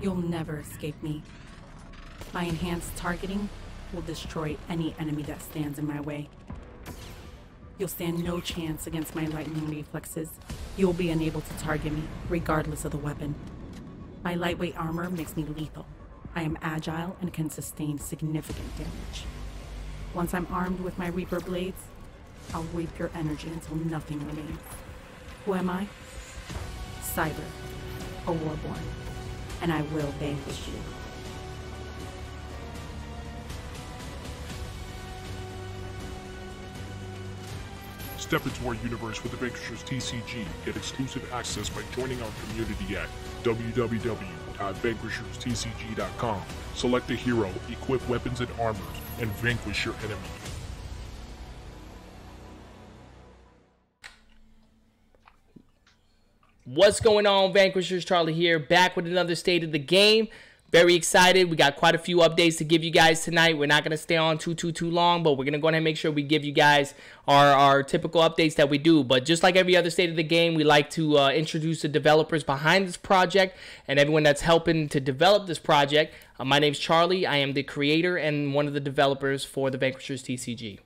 You'll never escape me. My enhanced targeting will destroy any enemy that stands in my way. You'll stand no chance against my lightning reflexes. You'll be unable to target me, regardless of the weapon. My lightweight armor makes me lethal. I am agile and can sustain significant damage. Once I'm armed with my Reaper blades, I'll reap your energy until nothing remains. Who am I? Cyber, a warborn, and I will vanquish you. Step into our universe with the Vanquishers TCG. Get exclusive access by joining our community at www.vanquisherstcg.com. Select a hero, equip weapons and armors, and vanquish your enemy. What's going on, Vanquishers? Charlie here, back with another State of the Game. Very excited. We got quite a few updates to give you guys tonight. We're not going to stay on too long, but we're going to go ahead and make sure we give you guys our typical updates that we do. But just like every other State of the Game, we like to introduce the developers behind this project and everyone that's helping to develop this project. My name's Charlie. I am the creator and one of the developers for the Vanquishers TCG.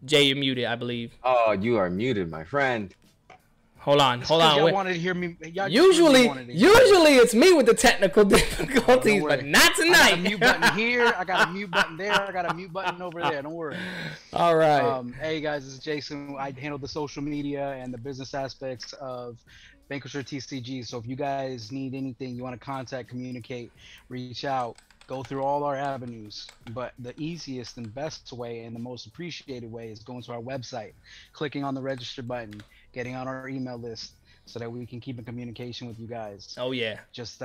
Jay, you're muted, I believe. Oh, you are muted, my friend. Hold on. Y'all wanted to hear me. Usually it's me with the technical difficulties, but not tonight. I got a mute button here. I got a mute button there. I got a mute button over there. Don't worry. All right. Hey guys, this is Jason. I handle the social media and the business aspects of Vanquisher TCG. So if you guys need anything, you want to contact, communicate, reach out, go through all our avenues. But the easiest and best way and the most appreciated way is going to our website, clicking on the register button, getting on our email list so that we can keep in communication with you guys. Oh yeah. Just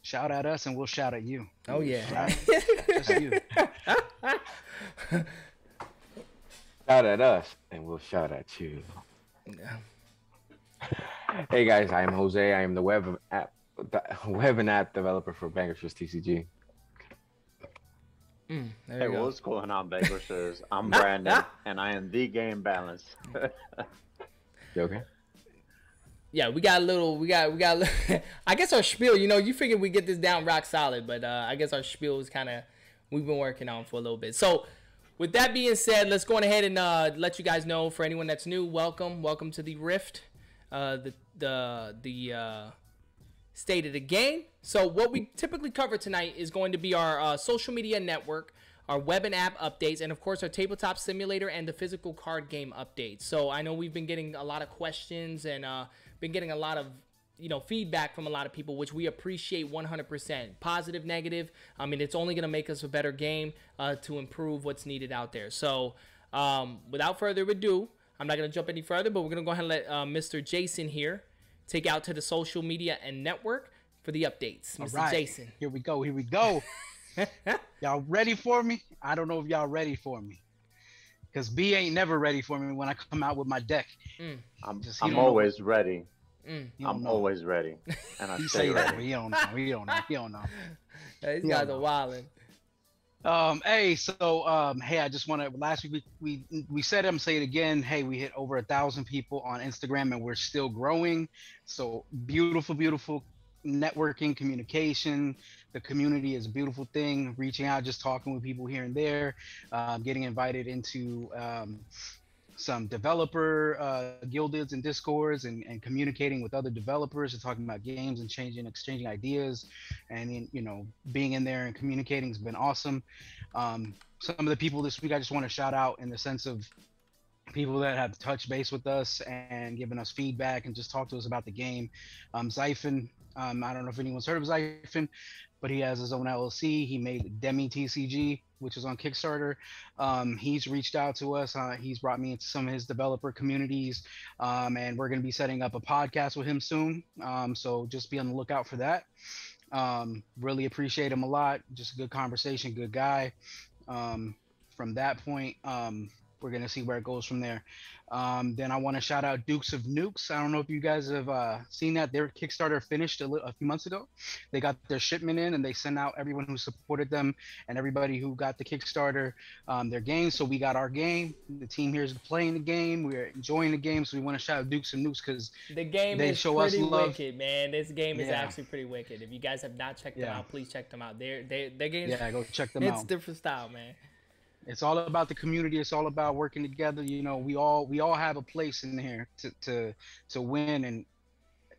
shout at us and we'll shout at you. Oh yeah. Just you. Shout at us and we'll shout at you. Yeah. Hey guys, I am Jose. I am the web and app developer for Vanquishers TCG. Hey, what's going on, Vanquishers? I'm Brandon, and I am the Game Balance. You okay? Yeah, we got. I guess our spiel. You figured we get this down rock solid, but I guess our spiel is we've been working on for a little bit. So, with that being said, let's go ahead and let you guys know. For anyone that's new, welcome to the Rift, the State of the Game. So what we typically cover tonight is going to be our social media network, our web and app updates, and of course our tabletop simulator and the physical card game updates. So I know we've been getting a lot of questions and been getting a lot of feedback from a lot of people, which we appreciate 100%. Positive, negative. I mean, it's only going to make us a better game to improve what's needed out there. So without further ado, I'm not going to jump any further, but we're going to go ahead and let Mr. Jason here take out to the social media and network for the updates. Mr. Right. Jason. Here we go. Y'all ready for me? I don't know if y'all ready for me. Because B ain't never ready for me when I come out with my deck. I'm always ready. I'm know. always ready. And I He stay say that, ready. but he don't know. These guys are wilding. Hey, I just want to. Last week we said it. I'm saying it again. Hey, we hit over 1,000 people on Instagram, and we're still growing. So beautiful networking, communication. The community is a beautiful thing. Reaching out, just talking with people here and there, getting invited into some developer guilds and discords, and communicating with other developers and talking about games and exchanging ideas, and being in there and communicating has been awesome. Some of the people this week I just want to shout out in the sense of people that have touched base with us and given us feedback and just talked to us about the game. Zyphon, I don't know if anyone's heard of Zyphon, but he has his own LLC. He made Demi TCG, which is on Kickstarter. He's reached out to us. He's brought me into some of his developer communities, and we're going to be setting up a podcast with him soon. So just be on the lookout for that. Really appreciate him a lot. Just a good conversation, good guy. From that point, we're gonna see where it goes from there. Then I want to shout out Dukes of Nukes. I don't know if you guys have seen that their Kickstarter finished a few months ago. They got their shipment in, and they sent out everyone who supported them and everybody who got the Kickstarter their game. So we got our game. The team here is playing the game. We're enjoying the game. So we want to shout out Dukes of Nukes because the game they is show us pretty love. wicked, man. This game is Yeah. actually pretty wicked. If you guys have not checked them Yeah. out, please check them out. Their game, Yeah, go check them it's out. different style, man. It's all about the community. It's all about working together. You know, we all have a place in here to win, and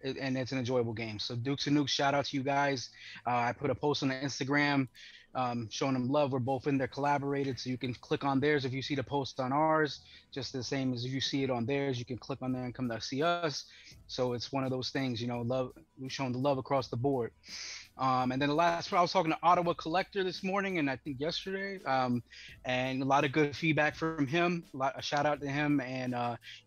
it's an enjoyable game. So Dukes and Nukes, shout out to you guys. I put a post on the Instagram showing them love. We're both in there collaborated, so you can click on theirs if you see the post on ours, just the same as if you see it on theirs. You can click on there and come to see us. So it's one of those things, you know, love. We've shown the love across the board. And then the last one, I was talking to Ottawa Collector this morning and I think yesterday, and a lot of good feedback from him. A shout out to him, and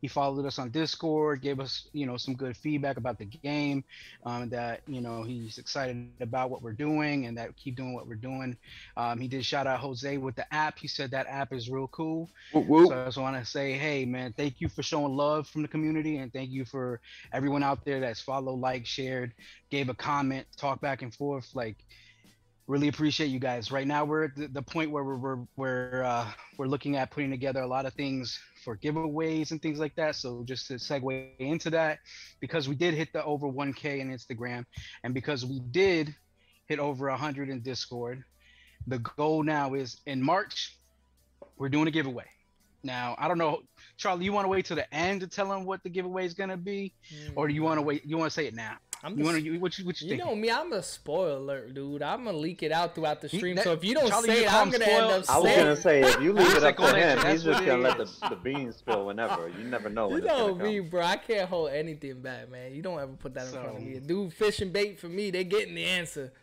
he followed us on Discord, gave us, you know, some good feedback about the game, that, you know, he's excited about what we're doing and that keep doing what we're doing. He did shout out Jose with the app. He said that app is real cool. Whoop, whoop. So I just want to say, hey man, thank you for showing love from the community, and thank you for everyone out there that's followed, liked, shared, gave a comment, talk back and forth. Like, really appreciate you guys. Right now we're at the point where we're looking at putting together a lot of things for giveaways and things like that. So just to segue into that, because we did hit the over 1K in Instagram, and because we did hit over 100 in Discord, the goal now is in March we're doing a giveaway. Now, I don't know, Charlie, you want to wait till the end to tell them what the giveaway is going to be? Or do you want to wait? You want to say it now? What you You know me, I'm a spoiler, dude. I'm gonna leak it out throughout the stream. So if you don't Charlie, say you it, call I'm him gonna end spoiled. up I was saying gonna say, if you leave it up to him, That's he's just what gonna it let the beans spill whenever. You never know when You it's know gonna me, come. bro. I can't hold anything back, man. You don't ever put that in front of So- me. Dude, fishing bait for me, they getting the answer.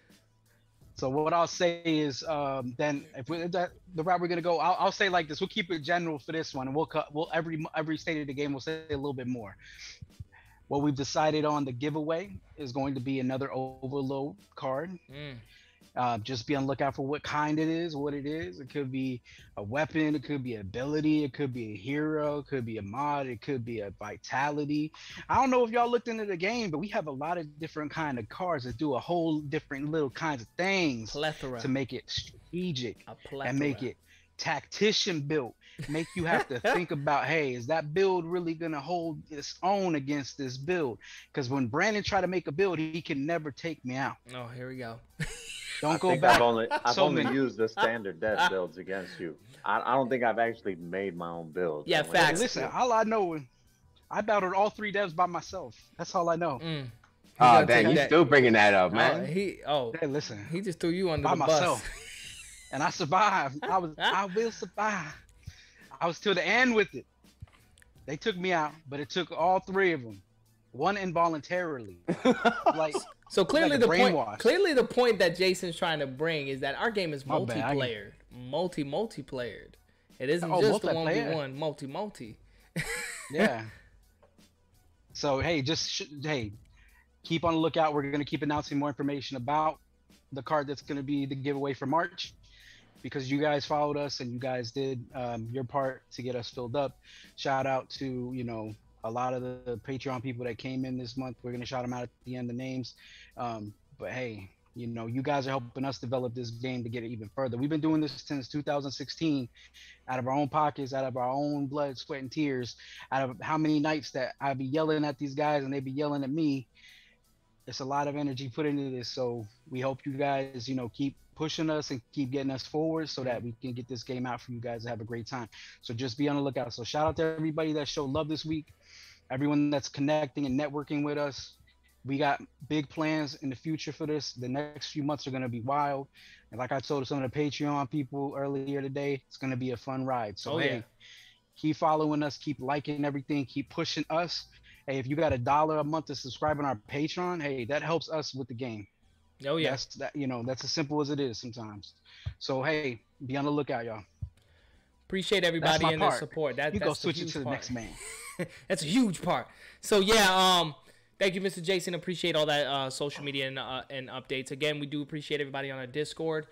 So what I'll say is, then if the route we're gonna go, I'll say like this. We'll keep it general for this one, and we'll every state of the game we'll say a little bit more. What we've decided on the giveaway is going to be another overload card. Just be on the lookout for what kind it is, what it is. It could be a weapon, it could be an ability, it could be a hero, it could be a mod, it could be a vitality. I don't know if y'all looked into the game, but we have a lot of different kind of cards that do a whole different little kinds of things Plethora. to make it strategic A plethora. and make it tactician built. Make you have to think about, hey, is that build really gonna hold its own against this build? Because when Brandon tried to make a build, he can never take me out. Oh, here we go. Don't I go think back. I've So only many. used the standard death builds against you. I don't think I've actually made my own build. Yeah, When it facts. comes Listen, to- all I know is I battled all 3 devs by myself. That's all I know. Mm. Oh, gonna damn, take you that. still bringing that up, man. He Hey, listen, just threw you under by the myself. bus. And I survived. I will survive. I was till the end with it. They took me out, but it took all 3 of them. One involuntarily. Like, So clearly like a the point brainwash. clearly the point that Jason's trying to bring is that our game is My bad, I- multiplayer. Multiplayered. It isn't Oh, just the multiplayer. 1v1, multi. yeah. So hey, hey, keep on the lookout. We're gonna keep announcing more information about the card that's gonna be the giveaway for March, because you guys followed us and you guys did your part to get us filled up. Shout out to, you know, a lot of the Patreon people that came in this month. We're gonna shout them out at the end, the names. But hey, you know, you guys are helping us develop this game to get it even further. We've been doing this since 2016, out of our own pockets, out of our own blood, sweat, and tears, out of how many nights that I'd be yelling at these guys and they'd be yelling at me. It's a lot of energy put into this. So we hope you guys, you know, keep pushing us and keep getting us forward so that we can get this game out for you guys to have a great time. So just be on the lookout. So shout out to everybody that showed love this week, everyone that's connecting and networking with us. We got big plans in the future for this. The next few months are going to be wild. And like I told some of the Patreon people earlier today, it's going to be a fun ride. So, hey, keep following us, keep liking everything, keep pushing us. Hey, if you got $1 a month to subscribe on our Patreon, hey, that helps us with the game. Oh yeah. That's as simple as it is sometimes. So, hey, be on the lookout, y'all. Appreciate That's everybody my and their part. support. You That's go the switch it huge to the part. next man. That's a huge part. So yeah, thank you, Mr. Jason. Appreciate all that social media and updates. Again, we do appreciate everybody on our Discord.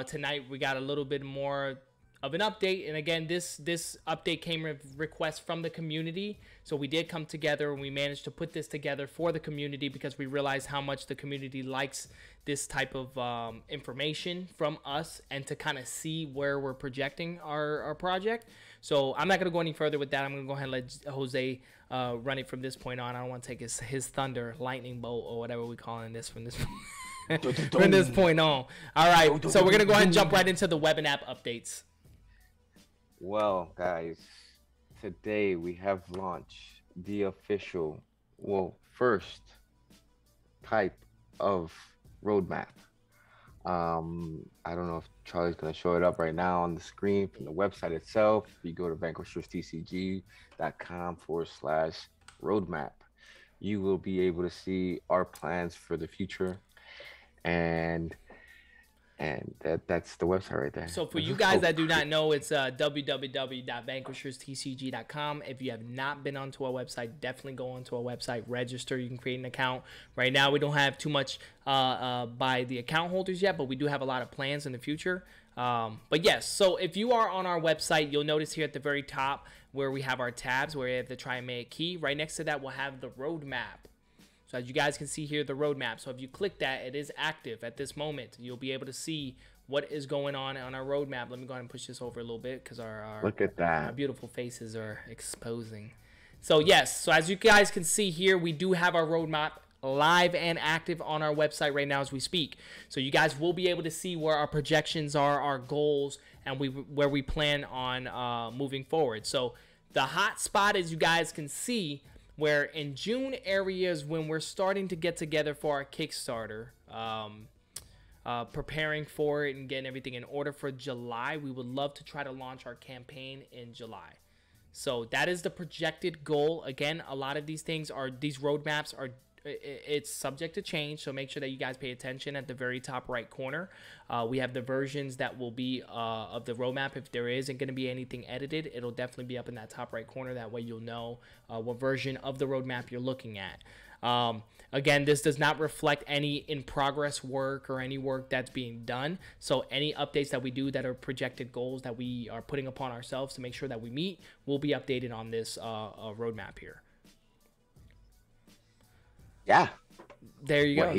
Tonight we got a little bit more of an update. And again, this update came with requests from the community. So we did come together and we managed to put this together for the community because we realized how much the community likes this type of information from us and to kind of see where we're projecting our project. So I'm not going to go any further with that. I'm going to go ahead and let Jose run it from this point on. I don't want to take his thunder, lightning bolt, or whatever we call this from this from this point on. All right, so we're going to go ahead and jump right into the web and app updates. Well, guys, today we have launched the official, first type of roadmap. I don't know if Charlie's going to show it up right now on the screen from the website itself. If you go to vanquisherstcg.com/roadmap, you will be able to see our plans for the future. And that's the website right there. So for you guys that do not know, it's www.vanquisherstcg.com. If you have not been onto our website, definitely go onto our website, register. You can create an account. Right now, we don't have too much by the account holders yet, but we do have a lot of plans in the future. But yes, so if you are on our website, you'll notice here at the very top where we have our tabs, where we have the try and make key. Right next to that, we'll have the roadmap. So as you guys can see here, the roadmap. So if you click that, it is active at this moment. You'll be able to see what is going on our roadmap. Let me go ahead and push this over a little bit because our look at that. Our beautiful faces are exposing. So yes, so as you guys can see here, we do have our roadmap live and active on our website right now as we speak. So you guys will be able to see where our projections are, our goals, and where we plan on moving forward. So the hot spot, as you guys can see, where in June areas when we're starting to get together for our Kickstarter, preparing for it and getting everything in order for July, we would love to try to launch our campaign in July. So that is the projected goal. Again, a lot of these things are, these roadmaps are, it's subject to change, so make sure that you guys pay attention. At the very top right corner, we have the versions that will be of the roadmap. If there isn't going to be anything edited, it'll definitely be up in that top right corner. That way you'll know what version of the roadmap you're looking at. Again, this does not reflect any in-progress work or any work that's being done. So any updates that we do that are projected goals that we are putting upon ourselves to make sure that we meet will be updated on this roadmap here. Yeah. There you go.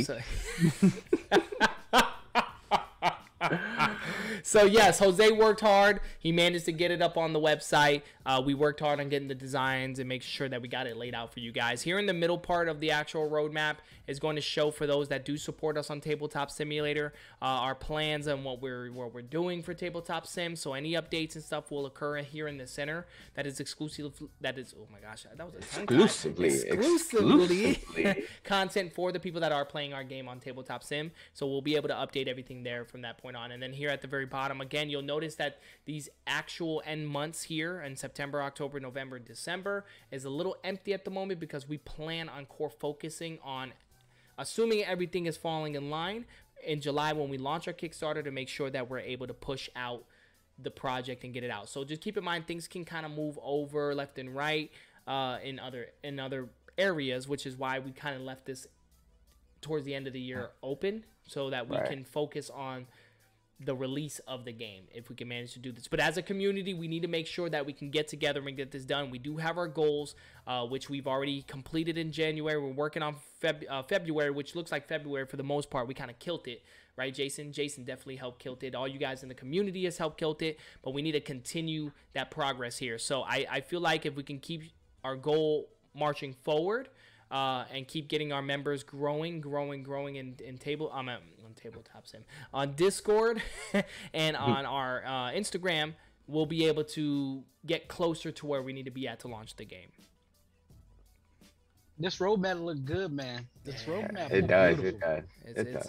So yes, Jose worked hard. He managed to get it up on the website. We worked hard on getting the designs and making sure that we got it laid out for you guys. Here in the middle part of the actual roadmap is going to show, for those that do support us on Tabletop Simulator, our plans and what we're doing for Tabletop Sim. So any updates and stuff will occur here in the center. That is exclusive. That is, oh my gosh, that was a exclusively content for the people that are playing our game on Tabletop Sim. So we'll be able to update everything there from that point on. And then here at the very bottom, again, you'll notice that these actual end months here in September, October, November, December is a little empty at the moment because we plan on core focusing on, assuming everything is falling in line, in July when we launch our Kickstarter, to make sure that we're able to push out the project and get it out. So just keep in mind, things can kind of move over left and right in other areas, which is why we kind of left this towards the end of the year open so that we can focus on the release of the game if we can manage to do this. But as a community, we need to make sure that we can get together and get this done. We do have our goals, which we've already completed in January. We're working on February, which looks like February for the most part. We kind of killed it, right, Jason? Jason definitely helped kill it. All you guys in the community has helped kill it, but we need to continue that progress here. So I feel like if we can keep our goal marching forward, and keep getting our members growing in Tabletop Sim, on Discord and on our Instagram, we'll be able to get closer to where we need to be at to launch the game. This roadmap look good, man. This roadmap it does.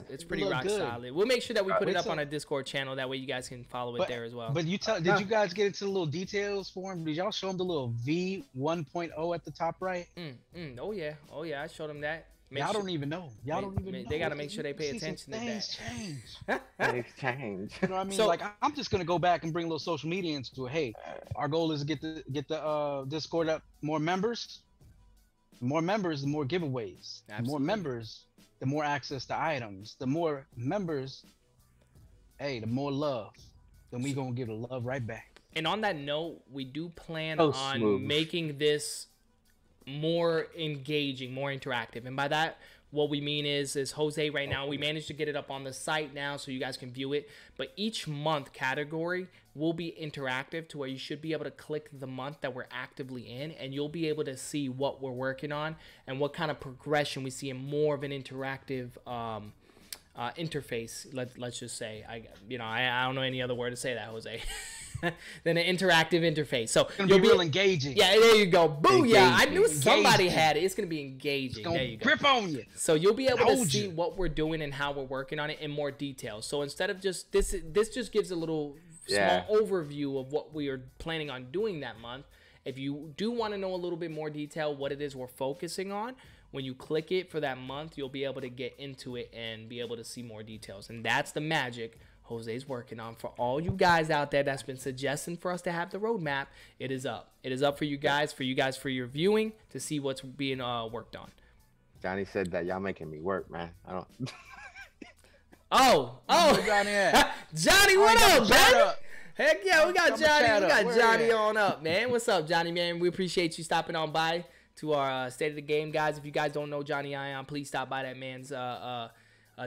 It's pretty rock solid. We'll make sure that we put it up on our Discord channel. That way you guys can follow it there as well. But did you guys get into the little details for him? Did y'all show him the little V 1.0 at the top right? Oh yeah. I showed him that. Y'all don't even know. Y'all don't even know. They got to make sure they pay attention to that. Things change. Things change. You know what I mean? So, like, I'm just gonna go back and bring a little social media into it. Hey, our goal is to get the Discord up, more members. The more members, the more giveaways. Absolutely. The more members, the more access to items. The more members, hey, the more love. then we gonna give the love right back. And on that note, we do plan So on smooth. making this more engaging, more interactive. And by that, what we mean is Jose right now, we managed to get it up on the site now so you guys can view it. But each month category will be interactive to where you should be able to click the month that we're actively in, and you'll be able to see what we're working on and what kind of progression we see in more of an interactive interface. Let's just say, I don't know any other word to say that, Jose. Than an interactive interface. So It's gonna be real engaging. Yeah, there you go. Booyah! I knew Engaging. somebody had it. It's gonna be engaging. It's gonna There you go. grip on you. So you'll be able to Hold see you. what we're doing and how we're working on it in more detail. So instead of just this just gives a little Yeah. small overview of what we are planning on doing that month. If you do want to know a little bit more detail what it is we're focusing on, when you click it for that month, you'll be able to get into it and be able to see more details. And that's the magic Jose's working on for all you guys out there that's been suggesting for us to have the roadmap. It is up. It is up for you guys for your viewing to see what's being worked on. Johnny said that y'all making me work, man. I don't. Oh, Where Johnny at? Johnny, what up, Shout man? out. Heck yeah, we got Come Johnny. chat We up. got Where Johnny at? on up, man. What's up, Johnny, man? We appreciate you stopping on by to our State of the Game, guys. If you guys don't know Johnny Ion, please stop by that man's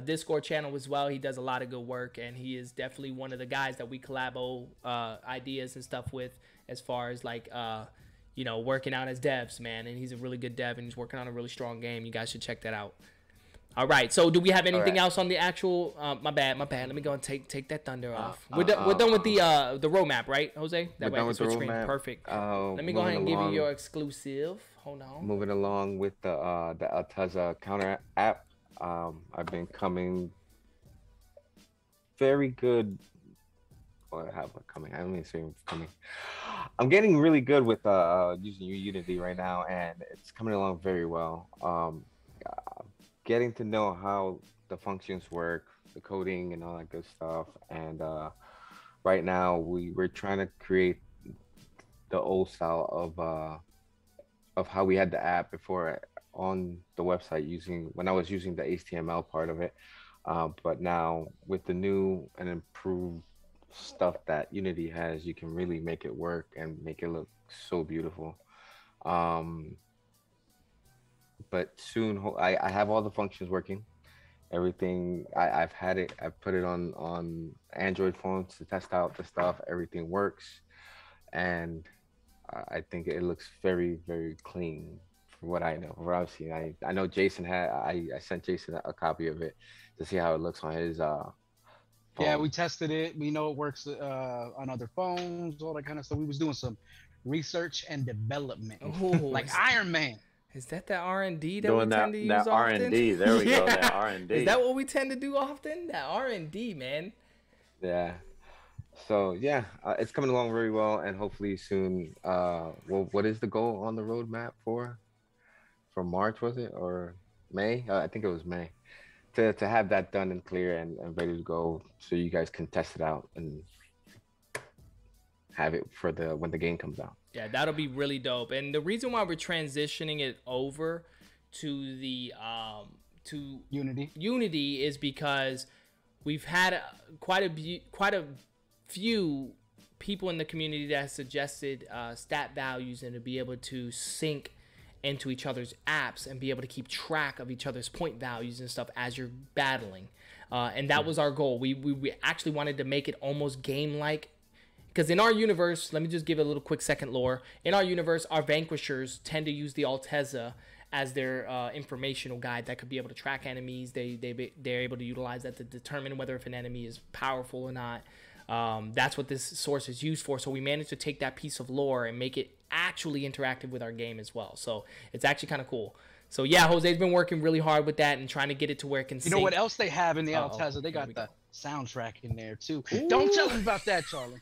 Discord channel as well. He does a lot of good work, and he is definitely one of the guys that we collabo ideas and stuff with as far as like working out as devs, man. And he's a really good dev, and he's working on a really strong game. You guys should check that out. All right, so do we have anything else on the actual my bad, let me go and take that thunder off. We're done with the roadmap, right, Jose? We're done with the roadmap. Perfect. Let Let me go ahead and give you your exclusive. Hold on. Moving along with the Alteza counter app. I've been coming very good. Or have I coming? I don't even say coming. I'm getting really good with using Unity right now, and it's coming along very well. Getting to know how the functions work, the coding and all that good stuff. And right now we're trying to create the old style of how we had the app before on the website when I was using the HTML part of it. But now with the new and improved stuff that Unity has, you can really make it work and make it look so beautiful. But soon I have all the functions working. Everything I've put it on Android phones to test out the stuff. Everything works, and I think it looks very, very clean for what I know. What I've seen, I know Jason I sent Jason a copy of it to see how it looks on his phone. Yeah, we tested it. We know it works on other phones, all that kind of stuff. We was doing some research and development, like Iron Man. Is that the R&D that Doing we tend to use that often? R&D. There we go. That R&D. Is that what we tend to do often? That R&D, man. Yeah. So yeah, it's coming along very well, and hopefully soon. What is the goal on the roadmap for March, was it, or May? I think it was May. To have that done and clear and ready to go, so you guys can test it out and have it for when the game comes out. Yeah, that'll be really dope. And the reason why we're transitioning it over to the to Unity is because we've had quite a few people in the community that have suggested stat values and to be able to sync into each other's apps and be able to keep track of each other's point values and stuff as you're battling. And that was our goal. We actually wanted to make it almost game-like. Because in our universe, let me just give it a little quick second lore. In our universe, our Vanquishers tend to use the Alteza as their informational guide that could be able to track enemies. They're able to utilize that to determine whether if an enemy is powerful or not. That's what this source is used for. So we managed to take that piece of lore and make it actually interactive with our game as well. So it's actually kind of cool. So yeah, Jose's been working really hard with that and trying to get it to where it can sync. You know what else they have in the Alteza? They got the soundtrack in there too. Ooh. Don't tell them about that, Charlie.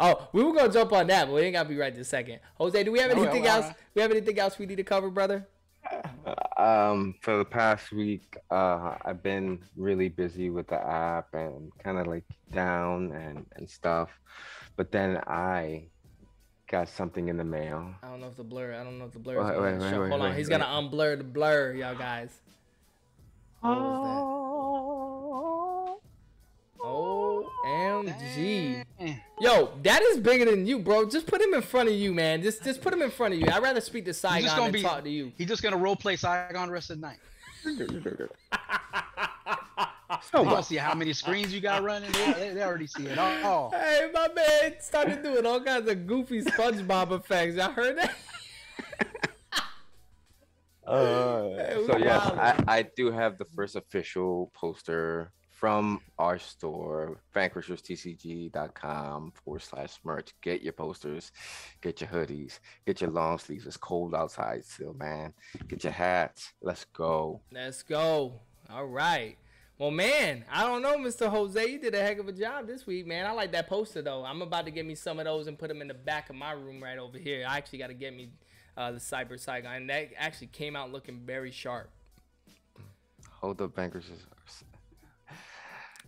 Oh, we were gonna jump on that, but we ain't gotta be right this second. Jose, do we have anything else? We have anything else we need to cover, brother? For the past week, I've been really busy with the app and kind of like down and stuff. But then I got something in the mail. I don't know if the blur is Wait, Hold on, he's gonna unblur the blur, y'all guys. What was that? OMG. Dang. Yo, that is bigger than you, bro. Just put him in front of you, man. Just put him in front of you. I'd rather speak to Saigon than talk to you. He's just gonna role play Saigon the rest of the night. So They don't what? see how many screens you got running. They already see it all. Hey, my man started doing all kinds of goofy SpongeBob effects. Y'all heard that? So yes, I do have the first official poster from our store, vanquisherstcg.com/merch. Get your posters, get your hoodies, get your long sleeves. It's cold outside still, man. Get your hats. Let's go. Let's go. All right. Well, man, I don't know, Mr. Jose. You did a heck of a job this week, man. I like that poster, though. I'm about to get me some of those and put them in the back of my room right over here. I actually got to get me the Cyber Saigon. And that actually came out looking very sharp. Hold up, Vanquishers.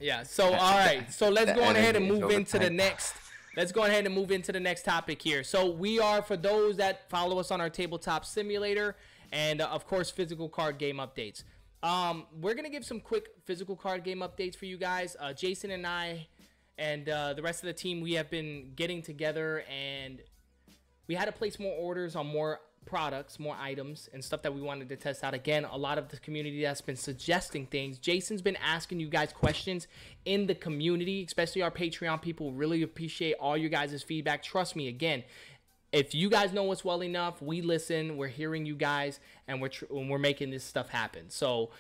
Yeah, so, all right. So, let's go on ahead and move into the overtime. next. Let's go ahead and move into the next topic here. So, we are, for those that follow us on our Tabletop Simulator and, of course, physical card game updates. We're going to give some quick physical card game updates for you guys. Jason and I and the rest of the team, we have been getting together, and we had to place more orders on more products, more items, and stuff that we wanted to test out. Again, a lot of the community that's been suggesting things. Jason's been asking you guys questions in the community, especially our Patreon people. Really appreciate all you guys' feedback. Trust me, again, if you guys know us well enough, we listen, we're hearing you guys, and we're making this stuff happen. So,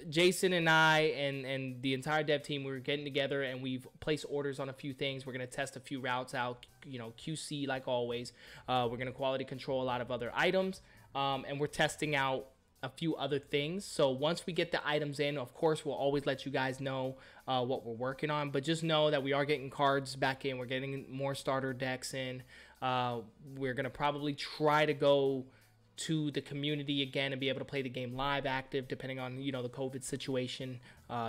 Jason and I and the entire dev team, we're getting together, and we've placed orders on a few things. We're going to test a few routes out, QC like always. We're going to quality control a lot of other items, and we're testing out a few other things. So once we get the items in, of course, we'll always let you guys know what we're working on. But just know that we are getting cards back in. We're getting more starter decks in. We're going to probably try to go to the community again and be able to play the game live active, depending on, the COVID situation.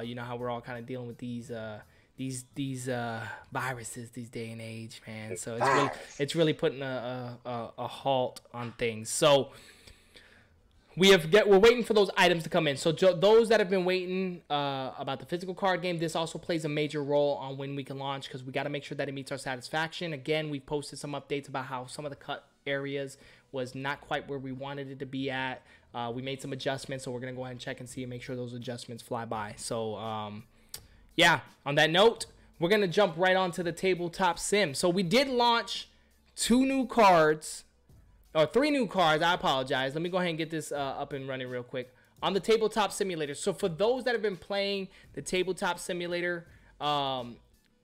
You know how we're all kind of dealing with these viruses these day and age, man. So it's really putting a halt on things. So we're waiting for those items to come in. So those that have been waiting about the physical card game, this also plays a major role on when we can launch, because we got to make sure that it meets our satisfaction. Again, we've posted some updates about how some of the cut areas was not quite where we wanted it to be at. We made some adjustments, so we're going to go ahead and check and see and make sure those adjustments fly by. So, yeah, on that note, we're going to jump right onto the Tabletop Sim. So we did launch 3 new cards. I apologize. Let me go ahead and get this up and running real quick. On the Tabletop Simulator. So for those that have been playing the Tabletop Simulator and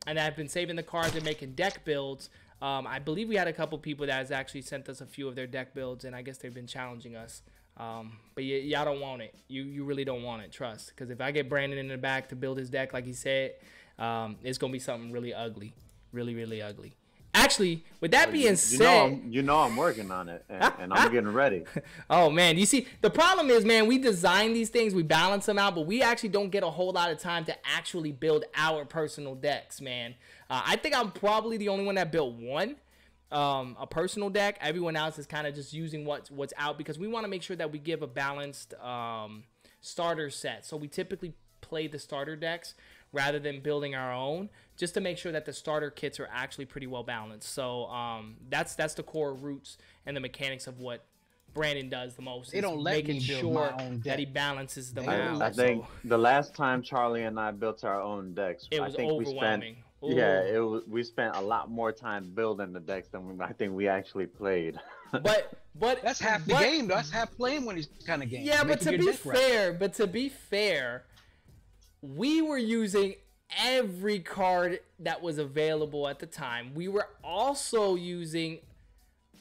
that have been saving the cards and making deck builds, I believe we had a couple people that has actually sent us a few of their deck builds, and I guess they've been challenging us. But y'all don't want it. You really don't want it, trust. Because if I get Brandon in the back to build his deck like he said, it's going to be something really ugly. Really, really ugly. Actually, with that being said, I'm working on it, and I'm getting ready. Oh man, you see, the problem is, man, we design these things, we balance them out, but we actually don't get a whole lot of time to actually build our personal decks, man. I think I'm probably the only one that built one, a personal deck. Everyone else is kind of just using what's out, because we want to make sure that we give a balanced starter set. So we typically play the starter decks rather than building our own, just to make sure that the starter kits are actually pretty well balanced. So that's the core roots and the mechanics of what Brandon does the most. They don't let me build my own deck. That he balances them out. I think the last time Charlie and I built our own decks, it was overwhelming. We spent a lot more time building the decks than I think we actually played. But that's half the game. That's half playing when he's kind of game. Yeah, but to be fair, we were using every card that was available at the time. We were also using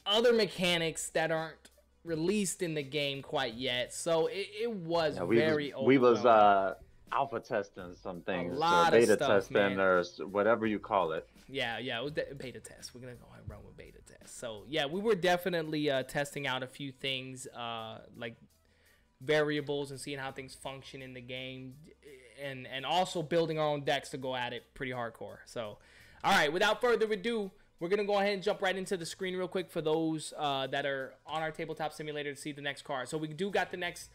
other mechanics that aren't released in the game quite yet. So it was very overwhelming. We was alpha testing some things, a lot beta of stuff, testing, man. or whatever you call it. Yeah, it was beta test. We're gonna go ahead and run with beta test. So yeah, we were definitely testing out a few things, like variables, and seeing how things function in the game, and also building our own decks to go at it pretty hardcore. So, all right, without further ado, we're going to go ahead and jump right into the screen real quick for those that are on our Tabletop Simulator to see the next card. So we do got the next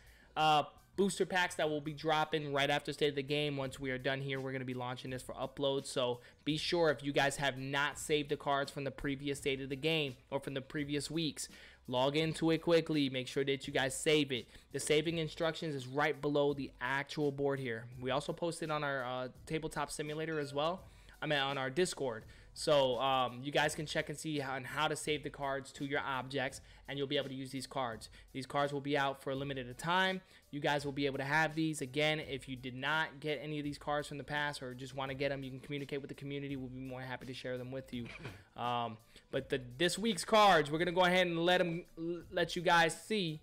booster packs that will be dropping right after State of the Game. Once we are done here, we're going to be launching this for upload. So be sure, if you guys have not saved the cards from the previous State of the Game or from the previous weeks, log into it quickly. Make sure that you guys save it. The saving instructions is right below the actual board here. We also posted on our Tabletop Simulator as well. I mean, on our Discord. So you guys can check and see how to save the cards to your objects, and you'll be able to use these cards. These cards will be out for a limited time. You guys will be able to have these. Again, if you did not get any of these cards from the past or just want to get them, you can communicate with the community. We'll be more happy to share them with you. But this week's cards, we're going to go ahead and let you guys see.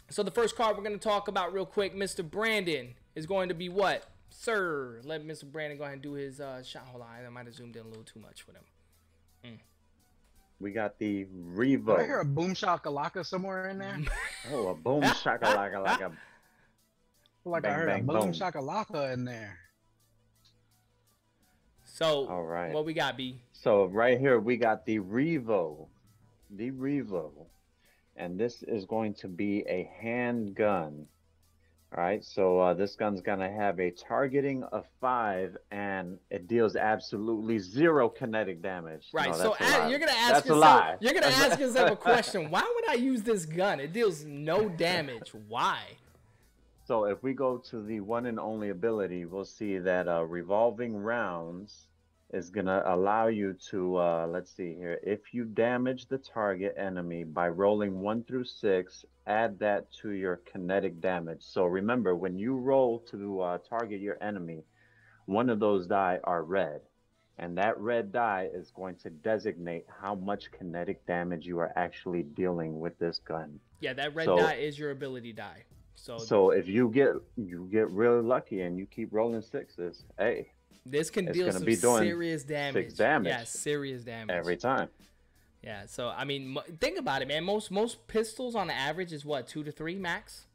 So the first card we're going to talk about real quick, Mr. Brandon, is going to be what? Sir, let Mr. Brandon go ahead and do his shot. Hold on, I might have zoomed in a little too much for them. We got the Did I hear Revo. a boom shakalaka somewhere in there? Oh, a boom shakalaka like a Like Bang, I heard bang, a boom boom. shakalaka in there. So, All right. what we got, B? So right here we got the Revo. The Revo. And this is going to be a handgun. All right, so this gun's gonna have a targeting of 5, and it deals absolutely 0 kinetic damage. Right. No, So that's a lie. you're gonna ask That's a yourself. lie. You're gonna ask yourself a question. Why would I use this gun? It deals no damage. Why? So if we go to the one and only ability, we'll see that revolving rounds is gonna allow you to let's see here. If you damage the target enemy by rolling 1 through 6, add that to your kinetic damage. So remember, when you roll to target your enemy, one of those die are red, and that red die is going to designate how much kinetic damage you are actually dealing with this gun. Yeah, that red So- die is your ability die. So if you get really lucky and you keep rolling 6s, hey, This can it's deal gonna some be doing serious damage. 6 damage. Yeah, serious damage. every time. Yeah, so I mean, think about it, man. Most pistols on average is what, 2 to 3 max?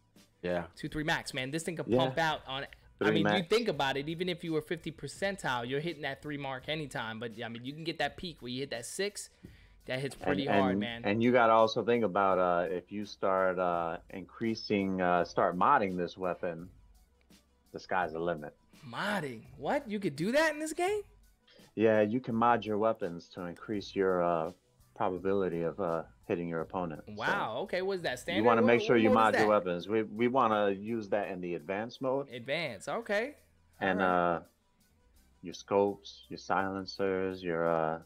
Yeah. 2, 3 max, man. This thing can Yeah. pump out on. I 3 mean, you max. think about it. Even if you were 50 percentile, you're hitting that 3 mark anytime. But I mean, you can get that peak where you hit that 6. That hits pretty hard, man. And you got to also think about if you start start modding this weapon, the sky's the limit. Modding? What? You could do that in this game? Yeah, you can mod your weapons to increase your probability of hitting your opponent. So Wow. Okay. What's that? Standard? you want to make What sure you mode is mod your that? weapons. We want to use that in the advanced mode, Advance. Okay. and Alright. your scopes, your silencers, your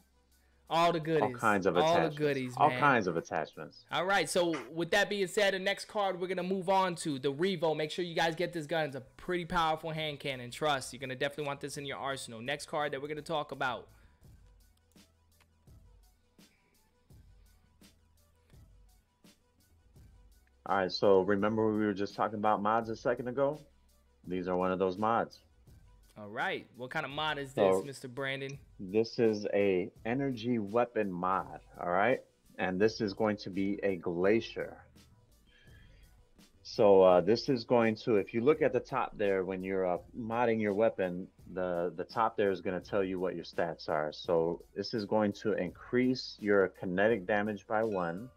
All the goodies. all kinds of All attachments. the goodies, all man. kinds of attachments. All right, so with that being said, the next card we're going to move on to, the Revo. Make sure you guys get this gun. It's a pretty powerful hand cannon. Trust, you're going to definitely want this in your arsenal. Next card that we're going to talk about. All right, so remember we were just talking about mods a second ago? These are one of those mods. All right, what kind of mod is this, So- Mr. Brandon? This is a energy weapon mod, all right? And this is going to be a glacier. So this is going to, if you look at the top there, when you're modding your weapon, the top there is going to tell you what your stats are. So this is going to increase your kinetic damage by 1,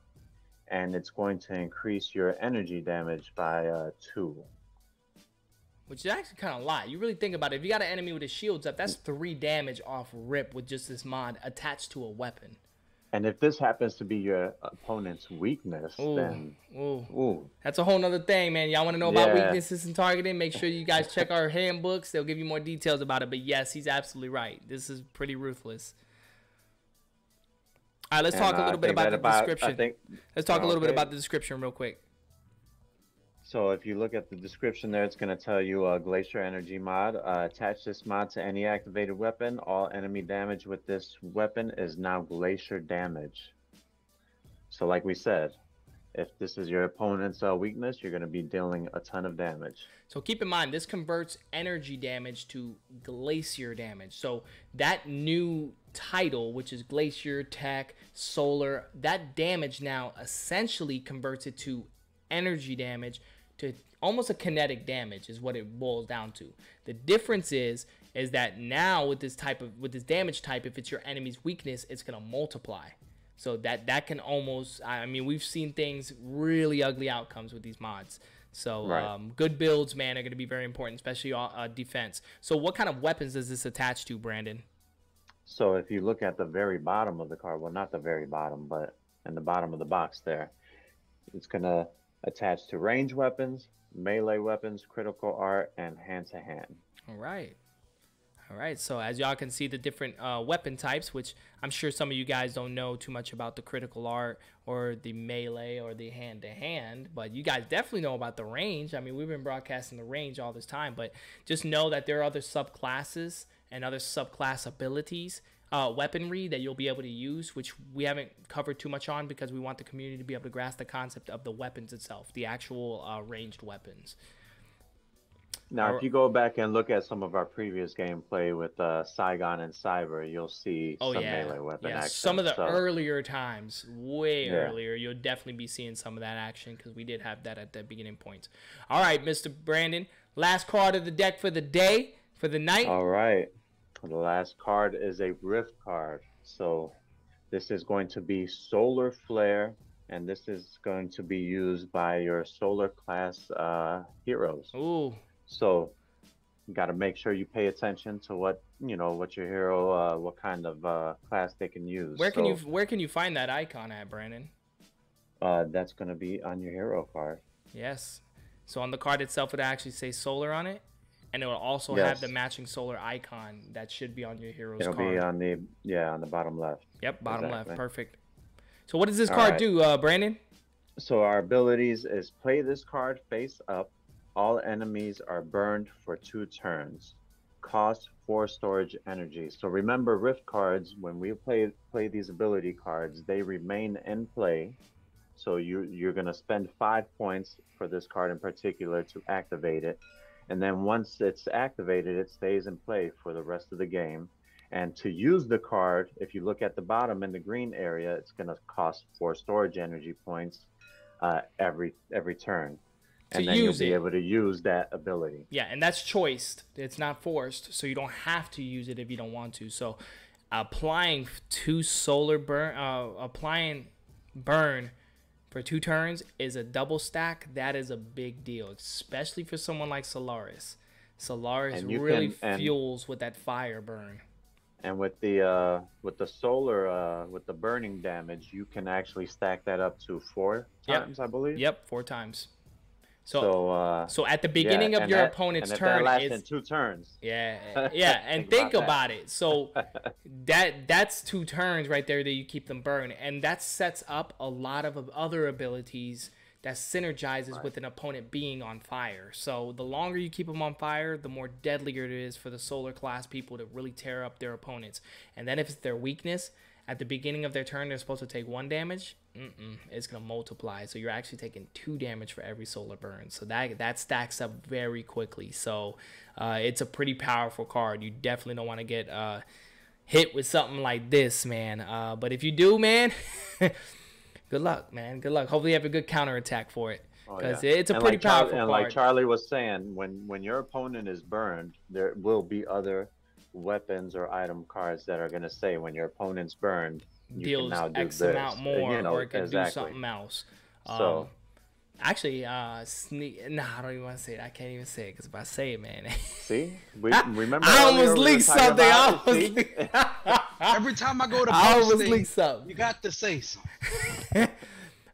and it's going to increase your energy damage by 2. Which is actually kind of a lot. You really think about it. If you got an enemy with his shields up, that's 3 damage off rip with just this mod attached to a weapon. And if this happens to be your opponent's weakness, Ooh, then ooh. That's a whole nother thing, man. Y'all want to know about Yeah. weaknesses and targeting? Make sure you guys check our handbooks. They'll give you more details about it. But yes, he's absolutely right. This is pretty ruthless. All right, let's talk a little bit about the description. Let's talk a little bit about the description real quick. So if you look at the description there, it's going to tell you Glacier Energy mod. Attach this mod to any activated weapon. All enemy damage with this weapon is now Glacier damage. So like we said, if this is your opponent's weakness, you're going to be dealing a ton of damage. So keep in mind, this converts energy damage to glacier damage. So that new title, which is Glacier, Tech, Solar, that damage now essentially converts it to energy damage, to almost a kinetic damage is what it boils down to. The difference is that now with this damage type, if it's your enemy's weakness, it's gonna multiply. So that can almost, I mean, we've seen things really ugly outcomes with these mods. So Right. good builds, man, are going to be very important, especially defense. So what kind of weapons does this attach to, Brandon? So if you look at the very bottom of the card, well, not the very bottom, but in the bottom of the box there, it's going to attach to range weapons, melee weapons, critical art, and hand-to-hand. All right. All right, so as y'all can see the different weapon types, which I'm sure some of you guys don't know too much about the critical art or the melee or the hand-to-hand, but you guys definitely know about the range. I mean, we've been broadcasting the range all this time, but just know that there are other subclasses and other subclass abilities, weaponry that you'll be able to use, which we haven't covered too much on because we want the community to be able to grasp the concept of the weapons itself, the actual ranged weapons. Now, if you go back and look at some of our previous gameplay with Saigon and Cyber, you'll see some melee weapon action. Some of the earlier times, way Yeah. earlier, you'll definitely be seeing some of that action because we did have that at the beginning points. All right, Mr. Brandon, last card of the deck for the day, for the night. All right. The last card is a Rift card. So this is going to be Solar Flare, and this is going to be used by your Solar class heroes. Ooh. So you got to make sure you pay attention to what your hero, what kind of class they can use. Where can you find that icon at, Brandon? That's going to be on your hero card. Yes. So on the card itself, it actually say solar on it, and it will also have the matching solar icon that should be on your hero's card. It'll be on the bottom left. Yep, bottom left. Perfect. So what does this card do, Brandon? So our abilities is play this card face up. All enemies are burned for 2 turns. Cost 4 storage energy. So remember, Rift cards, when we play these ability cards, they remain in play. So you're going to spend 5 points for this card in particular to activate it. And then once it's activated, it stays in play for the rest of the game. And to use the card, if you look at the bottom in the green area, it's going to cost 4 storage energy points every turn. And then you'll be able to use that ability. Yeah, and that's choiced. It's not forced, so you don't have to use it if you don't want to. So applying 2 solar burn, burn for 2 turns is a double stack. That is a big deal, especially for someone like Solaris. Solaris really fuels with that fire burn. And with the solar, with the burning damage, you can actually stack that up to 4 times, I believe. Yep, 4 times. So at the beginning of your opponent's turn, that lasts in 2 turns. Yeah, and think about it. So that's 2 turns right there that you keep them burned, and that sets up a lot of other abilities that synergizes with an opponent being on fire. So the longer you keep them on fire, the more deadlier it is for the solar class people to really tear up their opponents. And then if it's their weakness, at the beginning of their turn, they're supposed to take 1 damage. It's going to multiply. So you're actually taking 2 damage for every solar burn. So that stacks up very quickly. So it's a pretty powerful card. You definitely don't want to get hit with something like this, man. But if you do, man, good luck, man. Good luck. Hopefully you have a good counterattack for it. Because it's a pretty powerful card. And like Charlie was saying, when your opponent is burned, there will be other weapons or item cards that are going to say when your opponent's burned, you deals can now do X this. amount more, or it can do something else. So actually, sneak. Nah, I don't even want to say it. I can't even say it because if I say it, man. See, remember I almost leaked something. Every time I go to I almost posting, leaked something. you got to say something.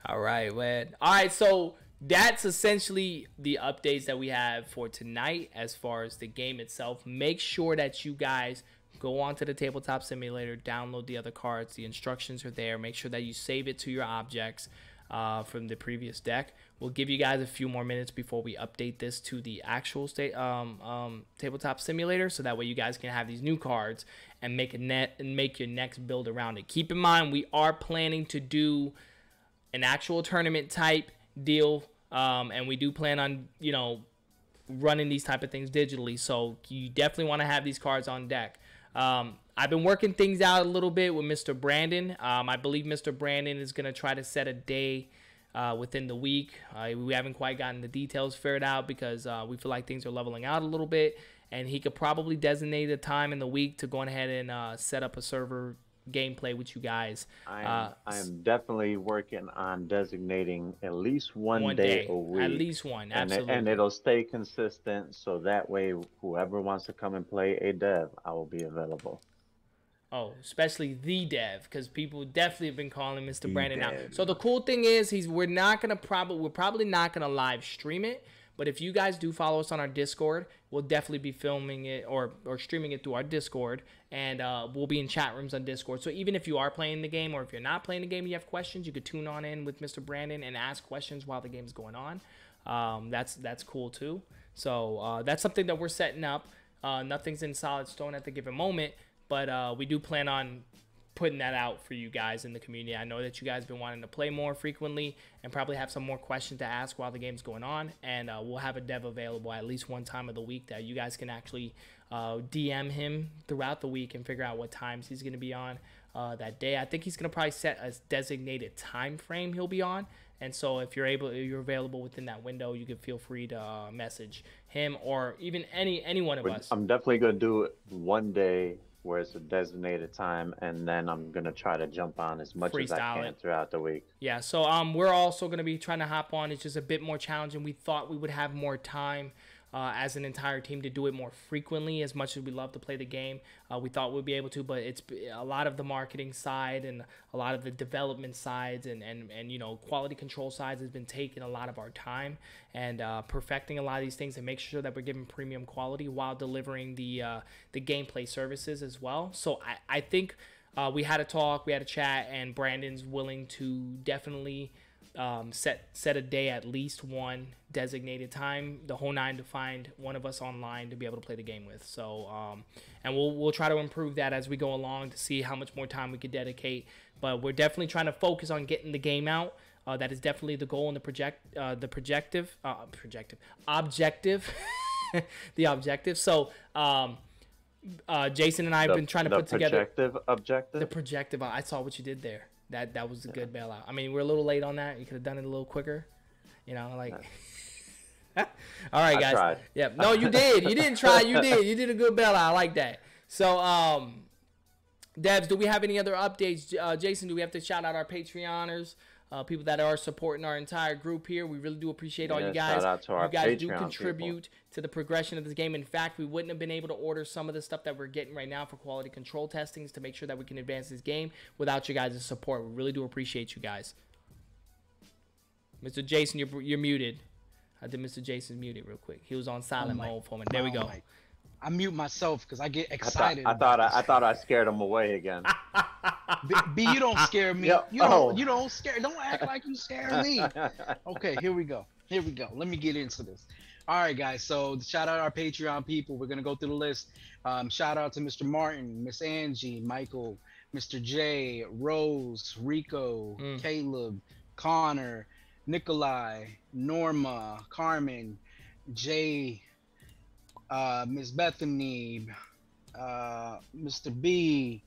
All right, man. All right, so that's essentially the updates that we have for tonight as far as the game itself. Make sure that you guys go onto the Tabletop Simulator, download the other cards. The instructions are there. Make sure that you save it to your objects from the previous deck. We'll give you guys a few more minutes before we update this to the actual Tabletop Simulator, so that way you guys can have these new cards and make your next build around it. Keep in mind, we are planning to do an actual tournament type deal, and we do plan on running these type of things digitally, so you definitely want to have these cards on deck. I've been working things out a little bit with Mr. Brandon. I believe Mr. Brandon is going to try to set a day within the week. We haven't quite gotten the details figured out because we feel like things are leveling out a little bit, and he could probably designate a time in the week to go ahead and set up a server gameplay with you guys. I am definitely working on designating at least one day a week. At least one, absolutely. And it'll stay consistent, so that way whoever wants to come and play a dev, I will be available. Oh, especially the dev, because people definitely have been calling Mr. Brandon out. dev. So the cool thing is, we're probably not gonna live stream it. But if you guys do follow us on our Discord, we'll definitely be filming it or streaming it through our Discord, and we'll be in chat rooms on Discord. So even if you are playing the game, or if you're not playing the game, and you have questions, you could tune on in with Mr. Brandon and ask questions while the game's going on. That's cool too. So that's something that we're setting up. Nothing's in solid stone at the given moment, but we do plan on putting that out for you guys in the community. I know that you guys have been wanting to play more frequently and probably have some more questions to ask while the game's going on, and we'll have a dev available at least one time of the week that you guys can actually DM him throughout the week and figure out what times he's going to be on that day. I think he's going to probably set a designated time frame he'll be on, and so if you're available within that window, you can feel free to message him or even any one of us. I'm definitely going to do it one day where it's a designated time, and then I'm gonna try to jump on as much as I can throughout the week. Yeah, so we're also gonna be trying to hop on. It's just a bit more challenging. We thought we would have more time as an entire team to do it more frequently. As much as we love to play the game, we thought we'd be able to, but it's a lot of the marketing side and a lot of the development sides and quality control sides has been taking a lot of our time, and perfecting a lot of these things and make sure that we're giving premium quality while delivering the gameplay services as well. So I think we had a talk, we had a chat, and Brandon's willing to definitely set a day, at least one designated time, the whole 9 to find one of us online to be able to play the game with. So and we'll try to improve that as we go along to see how much more time we could dedicate, but we're definitely trying to focus on getting the game out. That is definitely the goal and the objective. The objective. So Jason and I have been trying to put together the projective. I saw what you did there. That was a good bailout. I mean, we're a little late on that. You could have done it a little quicker. All right, guys. Tried. Yeah. No, you did. You didn't try. You did. You did a good bailout. I like that. So, Devs, do we have any other updates? Jason, do we have to shout out our Patreoners? People that are supporting our entire group here. We really do appreciate all you guys. Shout out to our you guys Patreon do contribute to the progression of this game. In fact, we wouldn't have been able to order some of the stuff that we're getting right now for quality control testings to make sure that we can advance this game without you guys' support. We really do appreciate you guys. Mr. Jason, you're muted. I did Mr. Jason's muted real quick. He was on silent mode for a minute. There we go. I mute myself because I get excited. I thought I scared him away again. B, you don't scare me. You don't scare. Don't act like you scare me. Okay, here we go. Let me get into this. All right, guys. So shout out our Patreon people. We're gonna go through the list. Shout out to Mr. Martin, Miss Angie, Michael, Mr. J, Rose, Rico, Caleb, Connor, Nikolai, Norma, Carmen, Jay, Miss Bethany, Mr. B,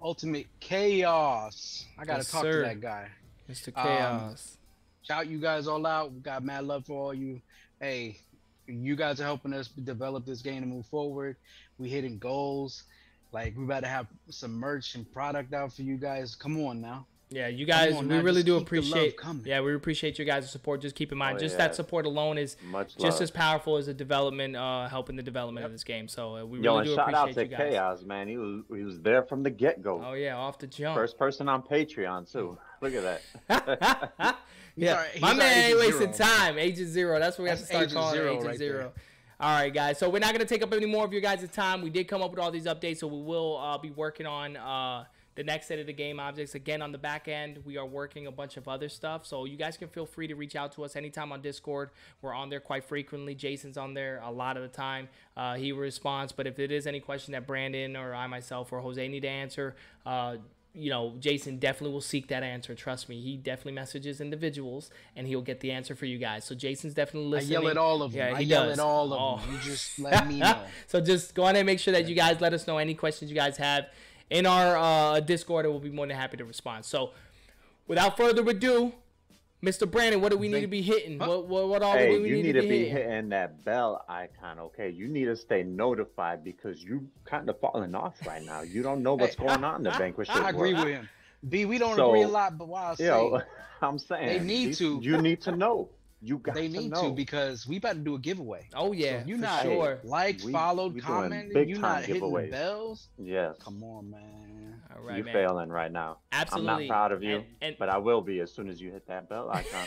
Ultimate Chaos. I gotta talk to that guy. Mr. Chaos. Shout you guys all out. We got mad love for all you. Hey, you guys are helping us develop this game to move forward. We hitting goals. Like, we about to have some merch and product out for you guys. Come on now. Yeah, you guys, we really do appreciate. Yeah, we appreciate your guys' support. Just keep in mind, that support alone is just as powerful as the development, helping the development of this game. So we really do appreciate you guys. Shout out to Chaos, man. He was there from the get-go. Oh yeah, off the jump. First person on Patreon too. Look at that. Yeah, my man ain't wasting time. Agent Zero. That's what we have to start calling Agent Zero. All right, guys. So we're not gonna take up any more of your guys' time. We did come up with all these updates, so we will be working on the next set of the game objects. Again, on the back end, we are working a bunch of other stuff. So you guys can feel free to reach out to us anytime on Discord. We're on there quite frequently. Jason's on there a lot of the time. He responds. But if it is any question that Brandon or I myself or Jose need to answer, Jason definitely will seek that answer. Trust me. He definitely messages individuals, and he'll get the answer for you guys. So Jason's definitely listening. I yell at all of them. Yeah, I yell at all of them. You just let me know. So just go on and make sure that you guys let us know any questions you guys have in our Discord, and we'll be more than happy to respond. So, without further ado, Mr. Brandon, what do we need to be hitting? What all Hey, do we you need to be hitting? hitting that bell icon, okay? You need to stay notified because you kind of falling off right now. You don't know what's going on in the Vanquishers I agree world. with him. B, we don't So, agree a lot, but while I say I'm saying they need to. You need to know. You got they to need know. to because we about to do a giveaway. Oh yeah, So if you for not sure. liked, followed, we doing commented, big you time not hitting the giveaways. bells. Yes. Come on, man. All right, You're man. failing right now. Absolutely. I'm not proud of you, And but I will be as soon as you hit that bell icon.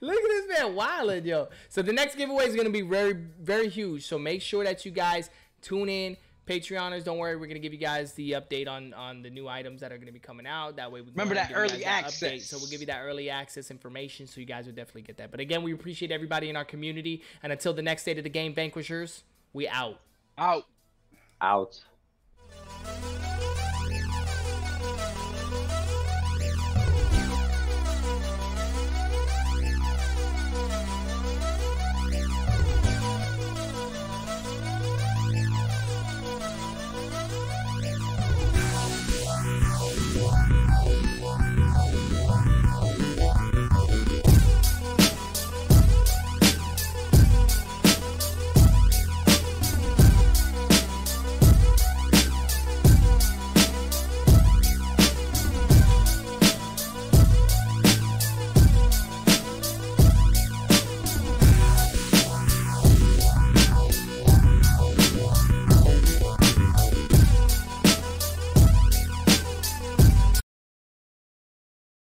look at this man wilding, yo. So the next giveaway is going to be very, very huge. So make sure that you guys tune in. Patreoners, don't worry. We're going to give you guys the update on the new items that are going to be coming out. That way we can Remember that give you guys early that access. update. So we'll give you that early access information so you guys will definitely get that. But again, we appreciate everybody in our community. And until the next state of the game, Vanquishers, we out. Out. Out.